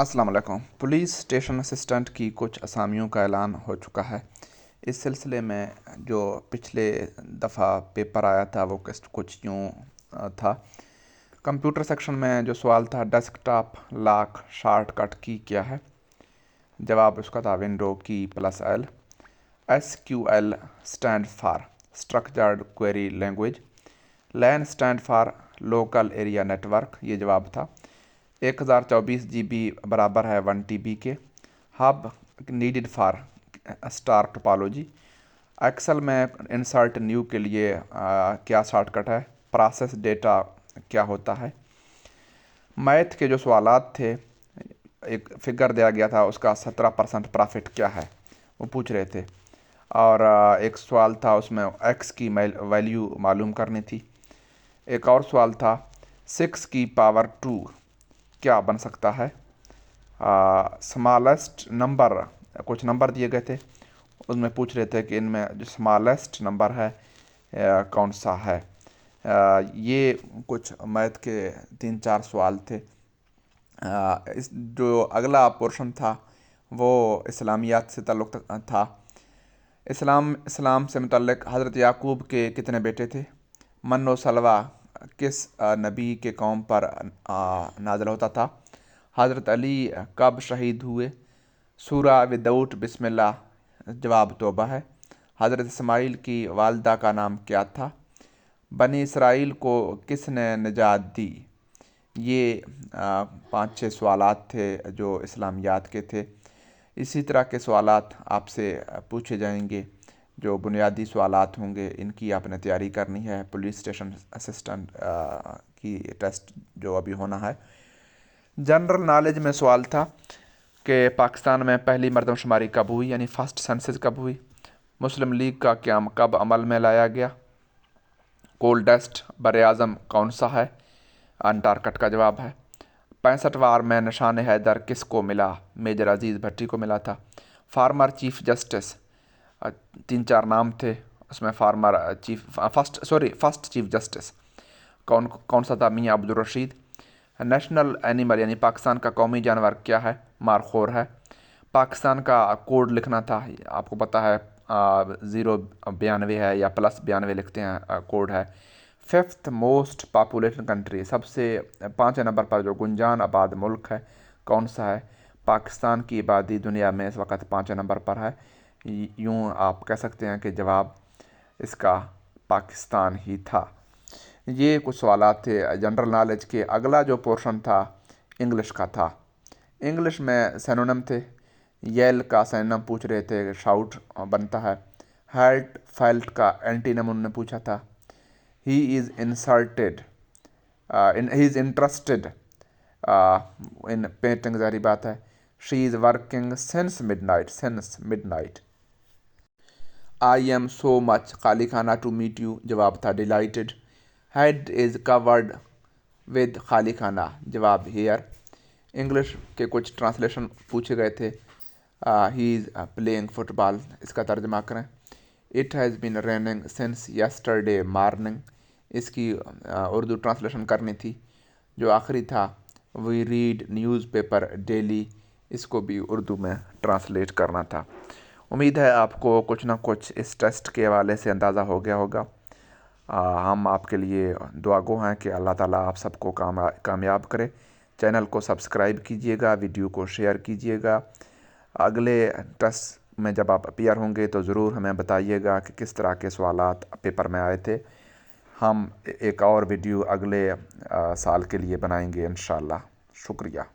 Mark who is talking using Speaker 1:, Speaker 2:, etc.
Speaker 1: अस्सलाम वालेकुम। Police station assistant की कुछ असामियों का ऐलान हो चुका है। इस सिलसिले में जो पिछले दफ़ा पेपर आया था वो कुछ यूँ था। कंप्यूटर सेक्शन में जो सवाल था, डेस्कटॉप लॉक शॉर्टकट की क्या है? जवाब उसका था विंडो की plus L. SQL stand for structured query language. LAN stand for local area network, ये जवाब था। 1024 GB बराबर है 1 TB के। Hub needed for star topology. Excel में इंसर्ट न्यू के लिए क्या शॉर्टकट है? प्रोसेस डेटा क्या होता है? मैथ के जो सवालात थे, एक फिगर दिया गया था, उसका 17% प्रॉफिट क्या है वो पूछ रहे थे। और एक सवाल था, उसमें एक्स की वैल्यू मालूम करनी थी। एक और सवाल था 6 की पावर 2 क्या बन सकता है? स्मॉलेस्ट नंबर, कुछ नंबर दिए गए थे, उसमें पूछ रहे थे कि इनमें जो स्मॉलेस्ट नंबर है कौन सा है। ये कुछ मैथ के 3-4 सवाल थे। इस जो अगला पोर्शन था वो इस्लामियात से ताल्लुक़ था। इस्लाम से मुतल्लिक़ हज़रत याकूब के कितने बेटे थे? मन्नो सलवा किस नबी के कौम पर नाज़िल होता था? हज़रत अली कब शहीद हुए? सूरा विदाउट बिस्मिल्लाह, जवाब तौबा है। हज़रत इस्माइल की वालदा का नाम क्या था? बनी इसराइल को किसने निजात दी? ये 5-6 सवालात थे जो इस्लामियात के थे। इसी तरह के सवालात आपसे पूछे जाएंगे, जो बुनियादी सवालात होंगे, इनकी आपने तैयारी करनी है। पुलिस स्टेशन असिस्टेंट की टेस्ट जो अभी होना है। जनरल नॉलेज में सवाल था कि पाकिस्तान में पहली मरदमशुमारी कब हुई, यानी फर्स्ट सेंसस कब हुई? मुस्लिम लीग का क़याम कब अमल में लाया गया? कोल्डेस्ट बर-ए-आज़म कौन सा है? अंटार्कटिका का जवाब है। 65वां में निशान हैदर किसको मिला? मेजर अजीज़ भट्टी को मिला था। फार्मर चीफ जस्टिस 3-4 नाम थे, उसमें फर्स्ट चीफ जस्टिस कौन कौन सा था? मियाँ अब्दुल रशीद। नेशनल एनिमल यानी पाकिस्तान का कौमी जानवर क्या है? मारखोर है। पाकिस्तान का कोड लिखना था, आपको पता है 092 है या +92 लिखते हैं, कोड है। 5th मोस्ट पॉपुलेटेड कंट्री, सबसे 5वें नंबर पर जो गुंजान आबाद मुल्क है, कौन सा है? पाकिस्तान की आबादी दुनिया में इस वक्त 5वें नंबर पर है। यूँ आप कह सकते हैं कि जवाब इसका पाकिस्तान ही था। ये कुछ सवालात थे जनरल नॉलेज के। अगला जो पोर्शन था इंग्लिश का था। इंग्लिश में सिनोनिम थे। येल का सिनोनिम पूछ रहे थे, शाउट बनता है। हर्ट फेल्ट का एंटीनिम उन्होंने पूछा था। He is interested in painting, ज़ाहिर बात है। She is working since midnight. I am so much खाली खाना टू मीट यू, जवाब था dilated. Head is covered with खाली खाना, जवाब हेयर। इंग्लिश के कुछ ट्रांसलेशन पूछे गए थे। ही इज़ प्लेइंग फुटबॉल, इसका तर्जमा करें। It has been raining since yesterday morning, इसकी उर्दू ट्रांसलेशन करनी थी। जो आखिरी था वी रीड न्यूज़पेपर डेली, इसको भी उर्दू में ट्रांसलेट करना था। उम्मीद है आपको कुछ ना कुछ इस टेस्ट के हवाले से अंदाज़ा हो गया होगा। हम आपके लिए दुआगो हैं कि अल्लाह ताला आप सबको कामयाब करे। चैनल को सब्सक्राइब कीजिएगा, वीडियो को शेयर कीजिएगा। अगले टेस्ट में जब आप अपीयर होंगे तो ज़रूर हमें बताइएगा कि किस तरह के सवालात पेपर में आए थे। हम एक और वीडियो अगले साल के लिए बनाएंगे इंशाअल्लाह। शुक्रिया।